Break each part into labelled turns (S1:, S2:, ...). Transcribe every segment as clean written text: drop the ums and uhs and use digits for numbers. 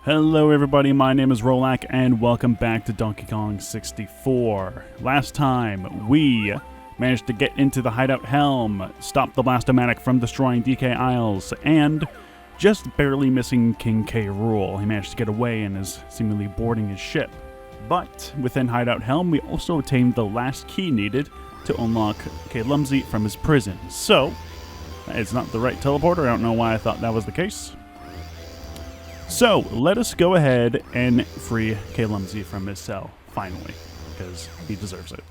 S1: Hello everybody, my name is Rool and welcome back to Donkey Kong 64. Last time, we managed to get into the hideout helm, stop the Blast-O-Matic from destroying DK Isles, and just barely missing King K. Rool. He managed to get away and is seemingly boarding his ship. But within hideout helm, we also obtained the last key needed to unlock K. Lumsy from his prison. So, it's not the right teleporter. I don't know why I thought that was the case. So, let us go ahead and free K. Lumsy from his cell, finally, because he deserves it.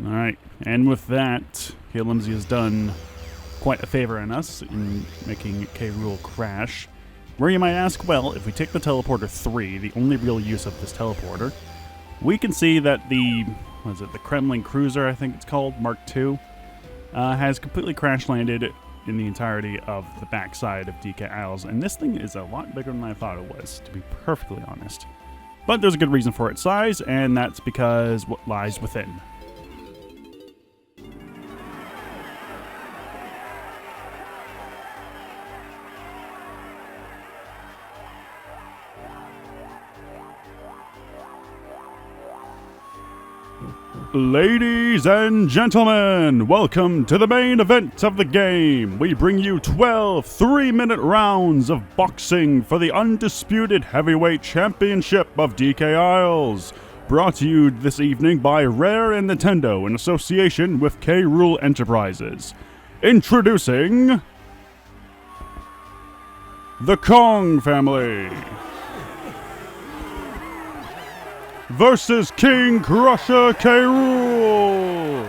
S1: Alright, and with that, K. Lumsy has done quite a favor in us in making K. Rool crash. Where you might ask, well, if we take the teleporter 3, the only real use of this teleporter, we can see that the Kremling cruiser, I think it's called, Mark II, has completely crash landed in the entirety of the backside of DK Isles, and this thing is a lot bigger than I thought it was, to be perfectly honest. But there's a good reason for its size, and that's because what lies within. Ladies and gentlemen, welcome to the main event of the game. We bring you 12 3-minute rounds of boxing for the undisputed heavyweight championship of DK Isles. Brought to you this evening by Rare and Nintendo in association with K. Rool Enterprises. Introducing the Kong family versus King Crusher K. Rool.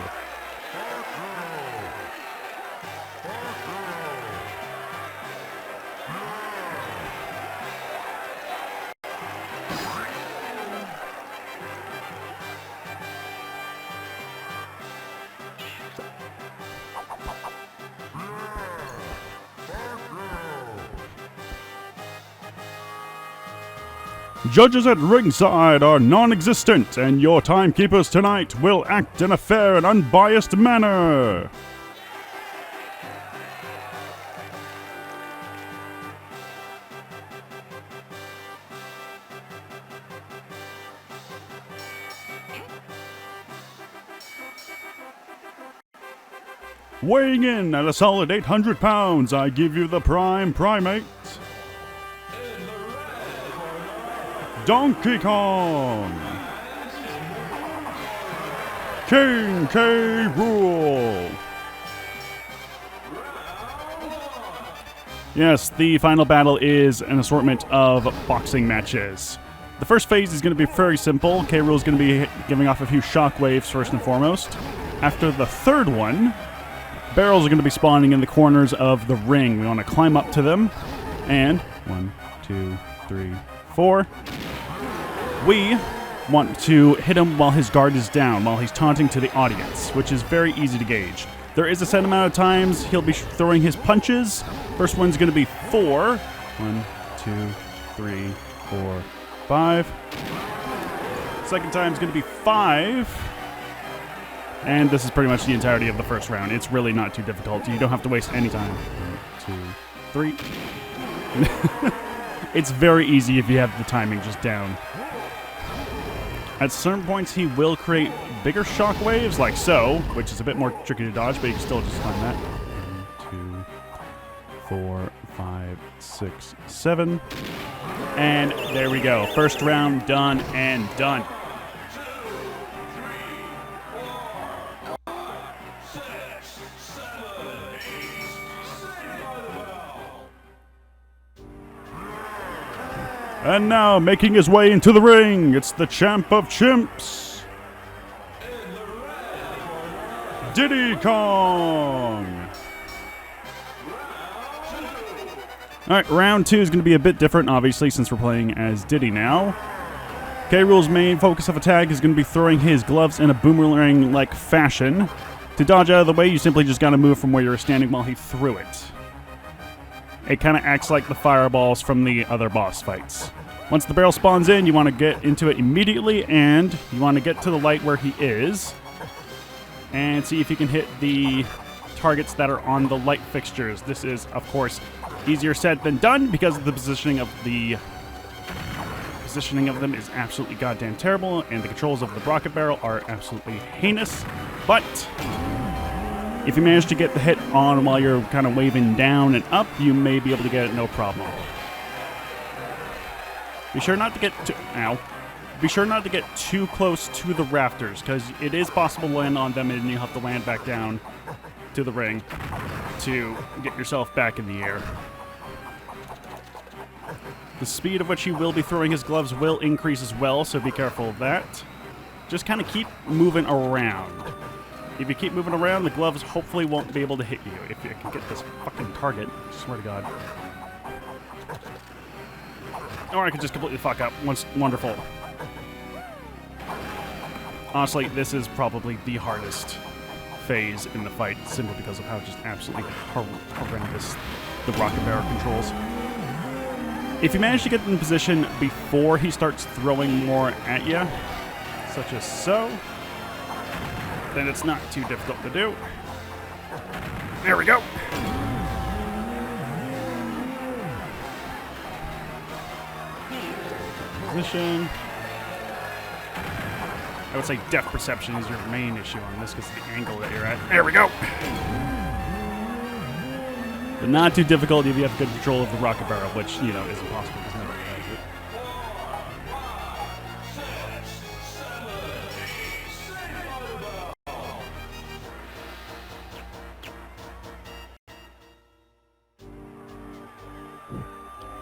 S1: Judges at ringside are non-existent, and your timekeepers tonight will act in a fair and unbiased manner. Weighing in at a solid 800 pounds, I give you the Prime Primate, Donkey Kong, King K. Rool. Yes, the final battle is an assortment of boxing matches. The first phase is going to be very simple. K. Rool is going to be giving off a few shockwaves first and foremost. After the third one, barrels are going to be spawning in the corners of the ring. We want to climb up to them, and 1, 2, 3, 4. We want to hit him while his guard is down, while he's taunting to the audience, which is very easy to gauge. There is a set amount of times he'll be throwing his punches. First one's going to be 4. 1, 2, 3, 4, 5. Second time's going to be 5. And this is pretty much the entirety of the first round. It's really not too difficult. You don't have to waste any time. 1, 2, 3. It's very easy if you have the timing just down. At certain points, he will create bigger shock waves, like so, which is a bit more tricky to dodge, but you can still just find that. 1, 2, 4, 5, 6, 7. And there we go. First round done and done. And now, making his way into the ring, it's the champ of chimps, Diddy Kong. Alright, round 2 is going to be a bit different, obviously, since we're playing as Diddy now. K-Rool's main focus of attack is going to be throwing his gloves in a boomerang-like fashion. To dodge out of the way, you simply just got to move from where you're standing while he threw it. It kind of acts like the fireballs from the other boss fights. Once the barrel spawns in, you want to get into it immediately, and you want to get to the light where he is, and see if you can hit the targets that are on the light fixtures. This is, of course, easier said than done, because the positioning of them is absolutely goddamn terrible, and the controls of the rocket barrel are absolutely heinous, but if you manage to get the hit on while you're kind of waving down and up, you may be able to get it no problem. Be sure not to get too close to the rafters, because it is possible to land on them and you have to land back down to the ring to get yourself back in the air. The speed at which he will be throwing his gloves will increase as well, so be careful of that. Just kind of keep moving around. If you keep moving around, the gloves hopefully won't be able to hit you. If you can get this fucking target, I swear to God. Or I could just completely fuck up. Wonderful. Honestly, this is probably the hardest phase in the fight, simply because of how just absolutely horrendous the rocket barrel controls. If you manage to get in position before he starts throwing more at you, such as so, then it's not too difficult to do. There we go. Position. I would say depth perception is your main issue on this because of the angle that you're at. There we go. But not too difficult if you have good control of the rocket barrel, which, you know, is impossible because nobody has it.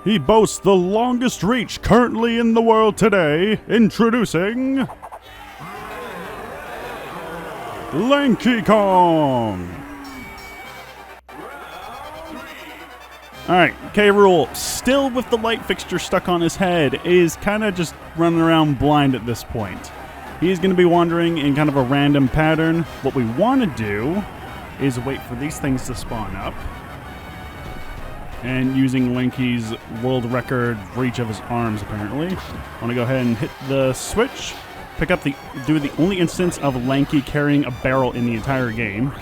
S1: He boasts the longest reach currently in the world today. Introducing Lanky Kong. Alright, K-Rool, still with the light fixture stuck on his head, is kind of just running around blind at this point. He's going to be wandering in kind of a random pattern. What we want to do is wait for these things to spawn up. And using Lanky's world record reach of his arms, apparently. I want to go ahead and hit the switch. Do the only instance of Lanky carrying a barrel in the entire game.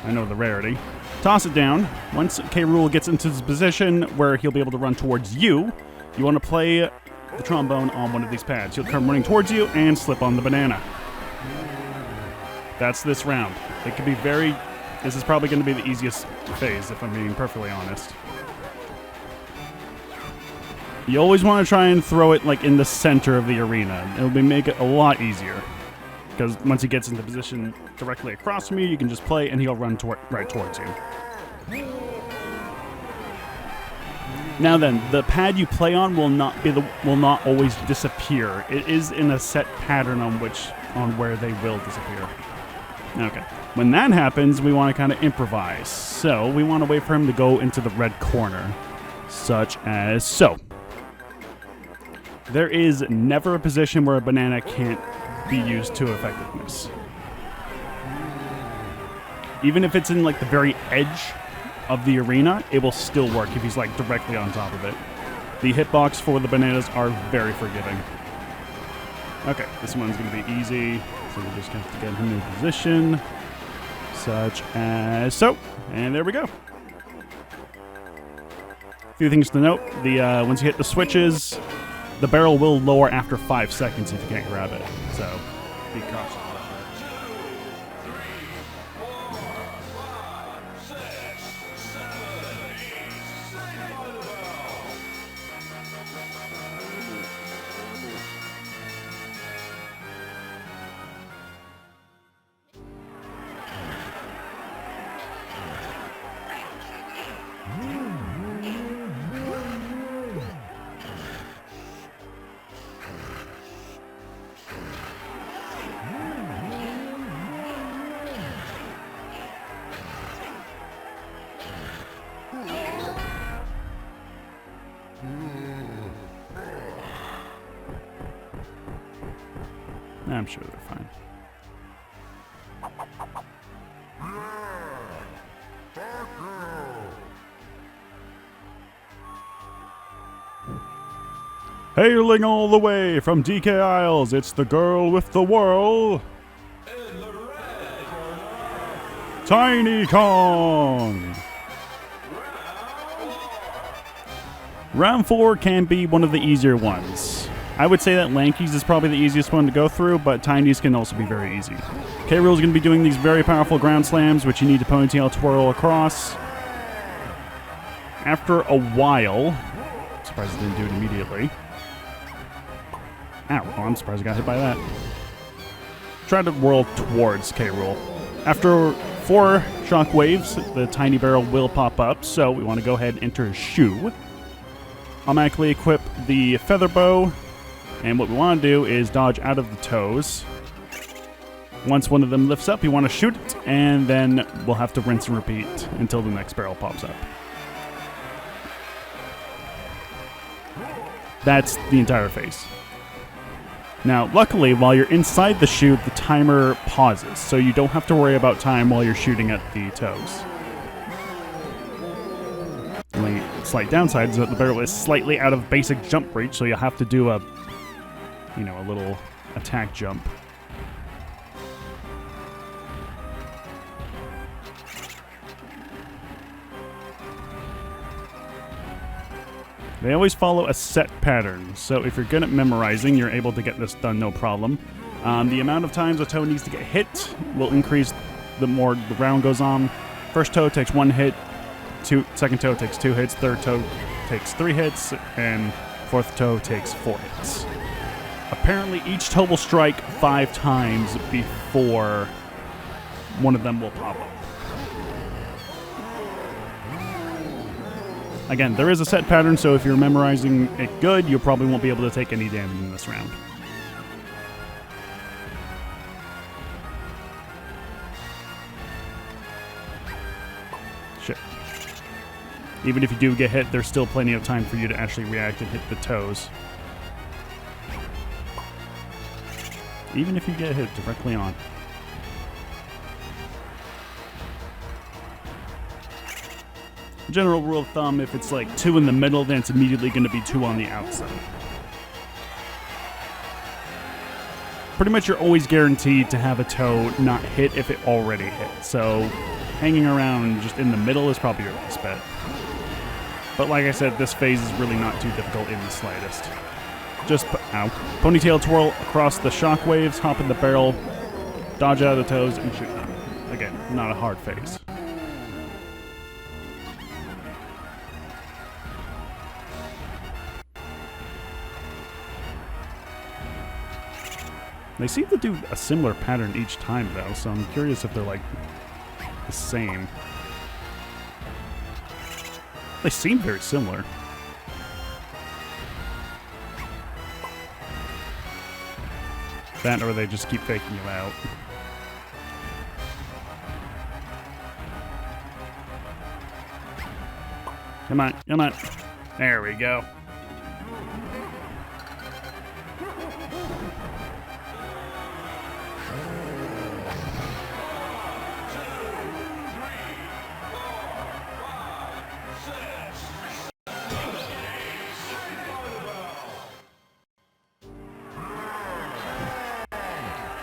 S1: I know the rarity. Toss it down. Once K-Rool gets into his position where he'll be able to run towards you, you want to play the trombone on one of these pads. He'll come running towards you and slip on the banana. That's this round. It could be this is probably going to be the easiest phase, if I'm being perfectly honest. You always want to try and throw it like in the center of the arena. It'll make it a lot easier. Because once he gets into position directly across from you, you can just play and he'll run right towards you. Now then, the pad you play on will not always disappear. It is in a set pattern on where they will disappear. Okay. When that happens, we want to kind of improvise. So we want to wait for him to go into the red corner, such as so. There is never a position where a banana can't be used to effectiveness. Even if it's in like the very edge of the arena, it will still work if he's like directly on top of it. The hitbox for the bananas are very forgiving. Okay, this one's going to be easy. So we just have to get him in position, such as so. And there we go. A few things to note. Once you hit the switches, the barrel will lower after 5 seconds if you can't grab it. So be cautious. I'm sure they're fine. Hailing all the way from DK Isles, it's the girl with the whirl, Tiny Kong. Round 4 can be one of the easier ones. I would say that Lanky's is probably the easiest one to go through, but Tiny's can also be very easy. K-Rool's going to be doing these very powerful ground slams, which you need to ponytail twirl across. After a while, I'm surprised it didn't do it immediately. Ow, oh, I'm surprised I got hit by that. Try to whirl towards K-Rool. After 4 shock waves, the tiny barrel will pop up, so we want to go ahead and enter his shoe. Automatically equip the feather bow. And what we want to do is dodge out of the toes. Once one of them lifts up, you want to shoot it, and then we'll have to rinse and repeat until the next barrel pops up. That's the entire phase. Now, luckily, while you're inside the chute, the timer pauses, so you don't have to worry about time while you're shooting at the toes. The only slight downside is that the barrel is slightly out of basic jump reach, so you'll have to do a little attack jump. They always follow a set pattern, so if you're good at memorizing, you're able to get this done no problem. The amount of times a toe needs to get hit will increase the more the round goes on. First toe takes 1 hit, second toe takes 2 hits, third toe takes 3 hits, and fourth toe takes 4 hits. Apparently, each toe will strike 5 times before one of them will pop up. Again, there is a set pattern, so if you're memorizing it good, you probably won't be able to take any damage in this round. Shit. Even if you do get hit, there's still plenty of time for you to actually react and hit the toes. Even if you get hit directly on. General rule of thumb, if it's like 2 in the middle, then it's immediately going to be 2 on the outside. Pretty much you're always guaranteed to have a toe not hit if it already hit. So hanging around just in the middle is probably your best bet. But like I said, this phase is really not too difficult in the slightest. Just ponytail twirl across the shockwaves, hop in the barrel, dodge out of the toes, and shoot them. Again, not a hard phase. They seem to do a similar pattern each time, though, so I'm curious if they're, like, the same. They seem very similar. That, or they just keep faking you out. Come on, come on. There we go.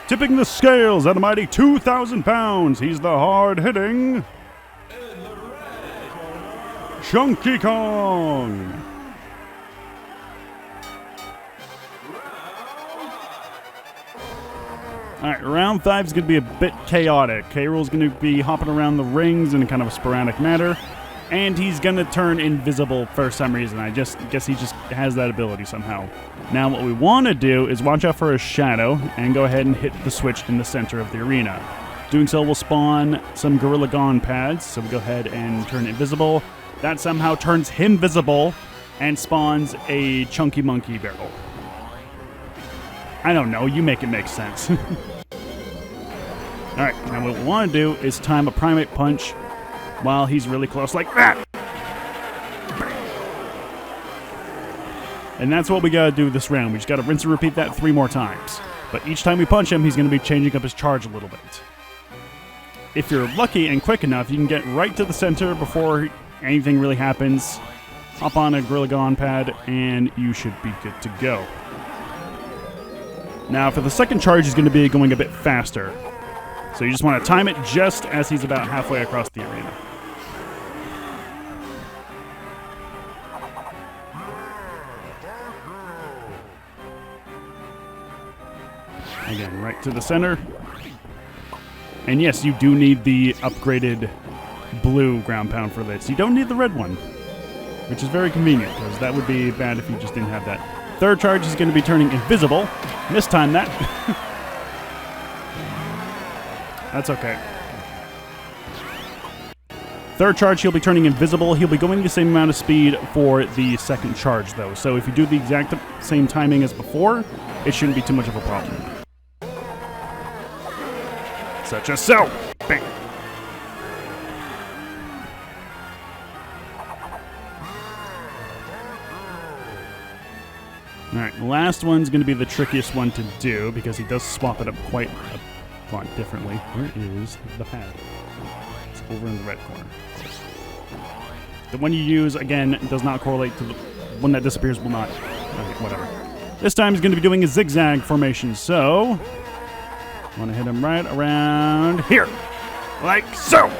S1: Tipping the scales at a mighty 2,000 pounds, he's the hard-hitting Chunky Kong. Alright, round 5 is going to be a bit chaotic. K-Rool's going to be hopping around the rings in kind of a sporadic manner. And he's going to turn invisible for some reason. I guess he just has that ability somehow. Now what we want to do is watch out for a shadow and go ahead and hit the switch in the center of the arena. Doing so will spawn some Gorilla Gone pads, so we go ahead and turn invisible. That somehow turns him visible and spawns a Chunky Monkey barrel. I don't know, you make it make sense. Alright, now what we want to do is time a Primate Punch while he's really close, like that! And that's what we gotta do this round. We just gotta rinse and repeat that 3 more times. But each time we punch him, he's gonna be changing up his charge a little bit. If you're lucky and quick enough, you can get right to the center before anything really happens. Hop on a Gorilla Gone pad, and you should be good to go. Now, for the second charge, he's going to be going a bit faster. So you just want to time it just as he's about halfway across the arena. Again, right to the center. And yes, you do need the upgraded blue ground pound for this. You don't need the red one, which is very convenient, because that would be bad if you just didn't have that. Third charge is going to be turning invisible. Mistimed that. That's okay. Third charge, he'll be turning invisible. He'll be going the same amount of speed for the second charge, though. So if you do the exact same timing as before, it shouldn't be too much of a problem. Such as so. Bang. Alright, the last one's going to be the trickiest one to do, because he does swap it up quite a lot differently. Where is the pad? It's over in the red corner. The one you use, again, does not correlate to the one that disappears will not. Okay, whatever. This time he's going to be doing a zigzag formation, so I want to hit him right around here. Like so!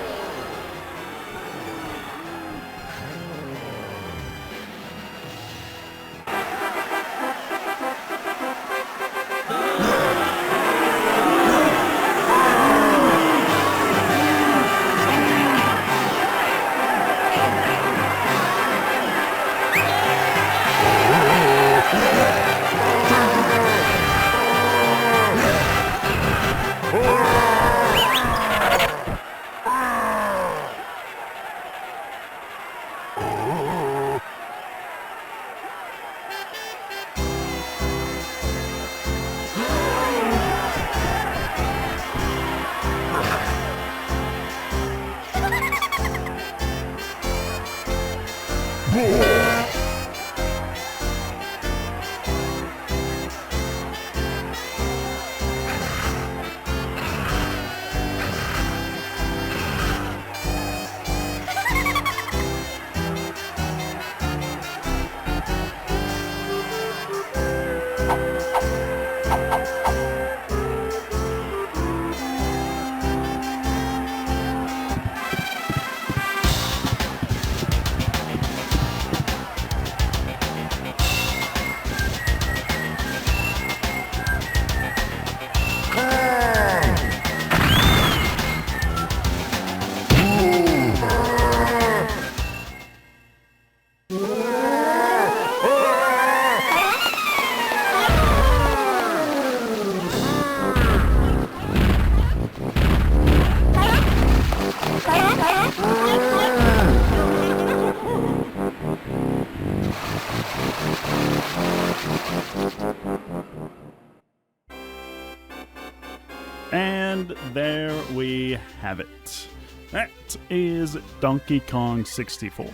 S1: And there we have it. That is Donkey Kong 64.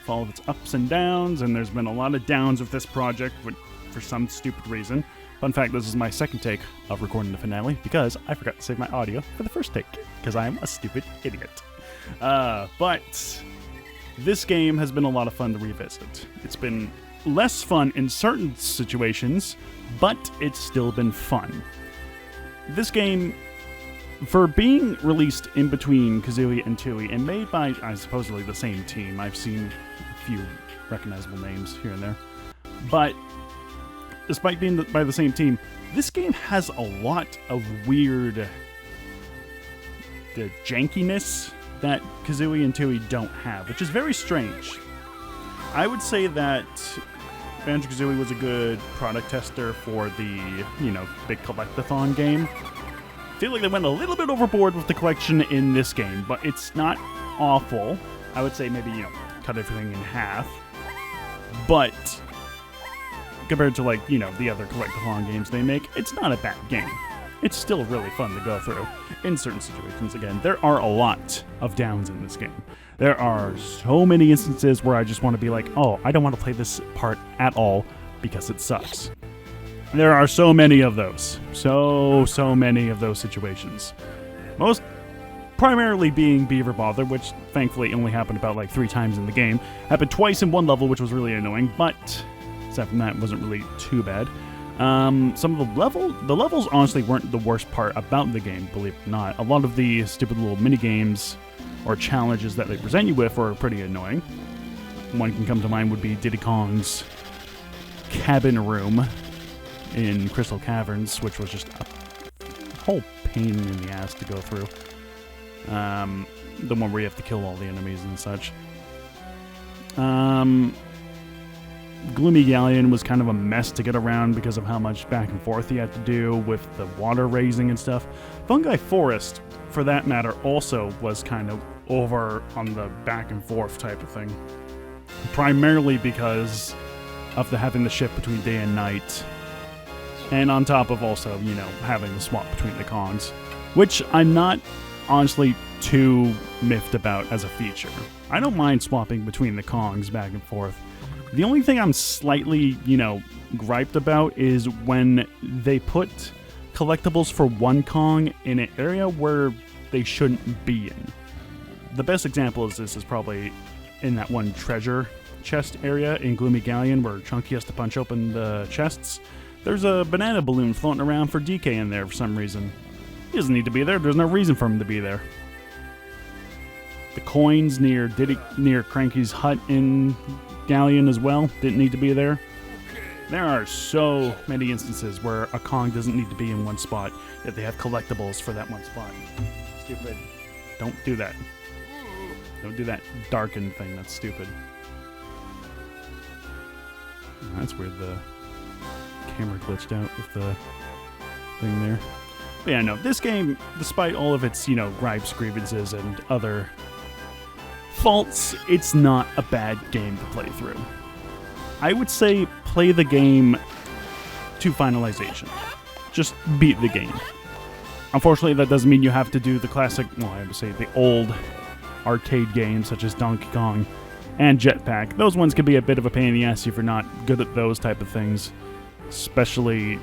S1: For all of its ups and downs, and there's been a lot of downs with this project for some stupid reason. Fun fact, this is my second take of recording the finale because I forgot to save my audio for the first take because I am a stupid idiot. But this game has been a lot of fun to revisit. It's been less fun in certain situations, but it's still been fun. this game, for being released in between Kazooie and Tooie and made by, supposedly the same team, I've seen a few recognizable names here and there, but despite being by the same team, this game has a lot of weird jankiness that Kazooie and Tooie don't have, which is very strange. I would say that Banjo-Kazooie was a good product tester for the, big collectathon game. I feel like they went a little bit overboard with the collection in this game, but it's not awful. I would say maybe, cut everything in half. But compared to, the other collectathon games they make, it's not a bad game. It's still really fun to go through in certain situations. Again, there are a lot of downs in this game. There are so many instances where I just want to be like, oh, I don't want to play this part at all because it sucks. There are so many of those. So many of those situations. Most primarily being Beaver Bother, which thankfully only happened about 3 times in the game. Happened twice in one level, which was really annoying, but aside from that, it wasn't really too bad. Some of the levels honestly weren't the worst part about the game, believe it or not. A lot of the stupid little mini games or challenges that they present you with were pretty annoying. One can come to mind would be Diddy Kong's cabin room in Crystal Caverns, which was just a whole pain in the ass to go through. The one where you have to kill all the enemies and such. Gloomy Galleon was kind of a mess to get around because of how much back and forth you had to do with the water raising and stuff. Fungi Forest, for that matter, also was kind of over on the back and forth type of thing. Primarily because of having the shift between day and night. And on top of also, having the swap between the Kongs. Which I'm not, honestly, too miffed about as a feature. I don't mind swapping between the Kongs back and forth. The only thing I'm slightly, griped about is when they put collectibles for one Kong in an area where they shouldn't be in. The best example of this is probably in that one treasure chest area in Gloomy Galleon where Chunky has to punch open the chests. There's a banana balloon floating around for DK in there for some reason. He doesn't need to be there. There's no reason for him to be there. The coins near Cranky's hut in Galleon as well didn't need to be there. There are so many instances where a Kong doesn't need to be in one spot, yet they have collectibles for that one spot. Stupid. Don't do that. Don't do that darken thing. That's stupid. That's weird. The camera glitched out with the thing there. But yeah, no, this game, despite all of its, gripes, grievances, and other faults, it's not a bad game to play through. I would say play the game to finalization. Just beat the game. Unfortunately, that doesn't mean you have to do the classic, I would say the old arcade games such as Donkey Kong and Jetpack. Those ones can be a bit of a pain in the ass if you're not good at those type of things. Especially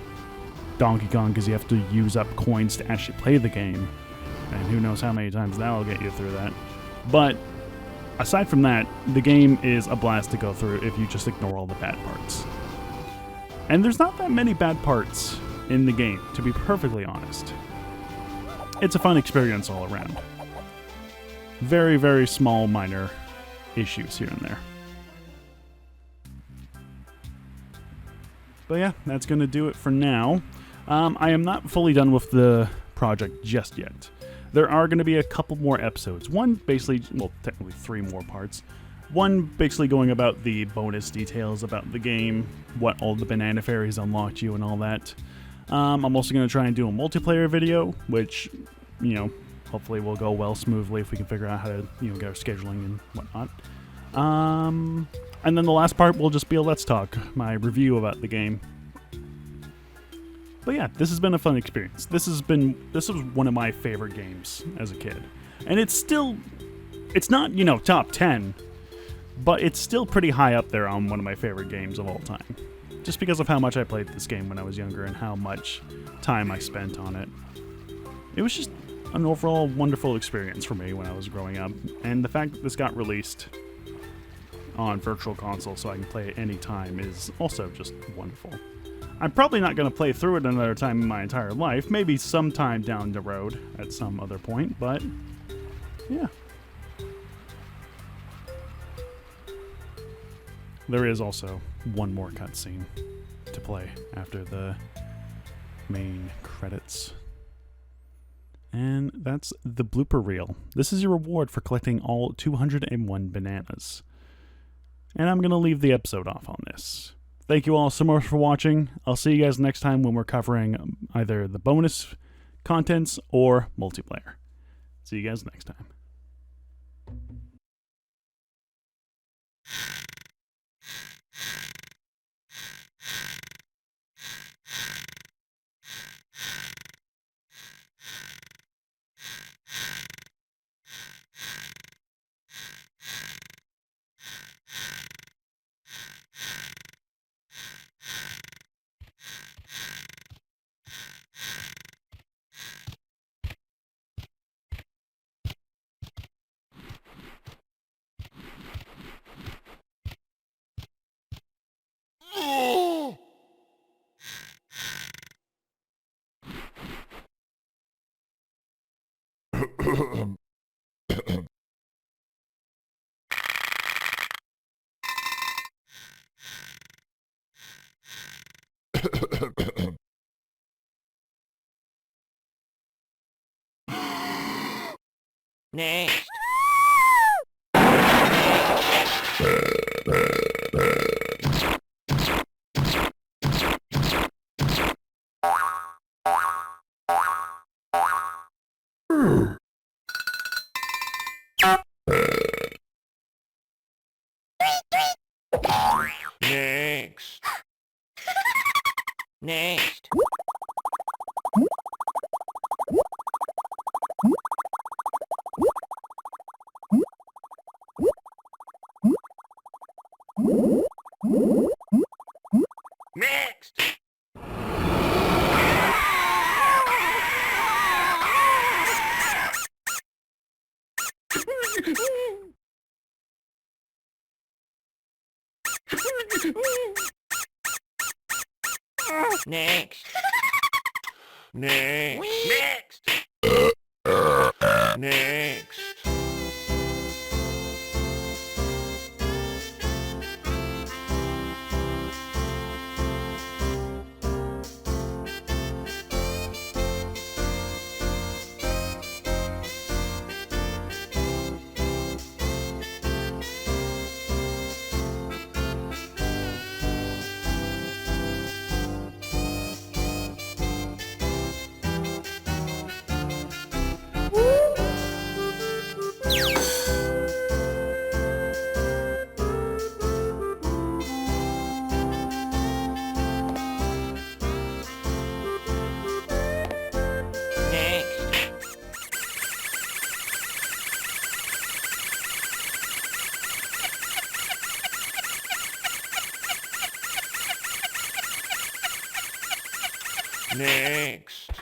S1: Donkey Kong, because you have to use up coins to actually play the game. And who knows how many times that'll get you through that. But aside from that, the game is a blast to go through if you just ignore all the bad parts. And there's not that many bad parts in the game, to be perfectly honest. It's a fun experience all around. Very, very small, minor issues here and there. But yeah, that's going to do it for now. I am not fully done with the project just yet. There are going to be a couple more episodes. One basically, technically 3 more parts. One basically going about the bonus details about the game, what all the banana fairies unlocked you and all that. I'm also going to try and do a multiplayer video, which, hopefully will go well smoothly if we can figure out how to, get our scheduling and whatnot. And then the last part will just be a Let's Talk, my review about the game. But yeah, this has been a fun experience. This was one of my favorite games as a kid. And it's not, top 10, but it's still pretty high up there on one of my favorite games of all time. Just because of how much I played this game when I was younger and how much time I spent on it. It was just an overall wonderful experience for me when I was growing up. And the fact that this got released on Virtual Console so I can play it anytime is also just wonderful. I'm probably not going to play through it another time in my entire life. Maybe sometime down the road at some other point, but yeah. There is also one more cutscene to play after the main credits. And that's the blooper reel. This is your reward for collecting all 201 bananas. And I'm going to leave the episode off on this. Thank you all so much for watching. I'll see you guys next time when we're covering either the bonus contents or multiplayer. See you guys next time.
S2: Next. Next. Next. Next. Next. Next. Next. Next. Next.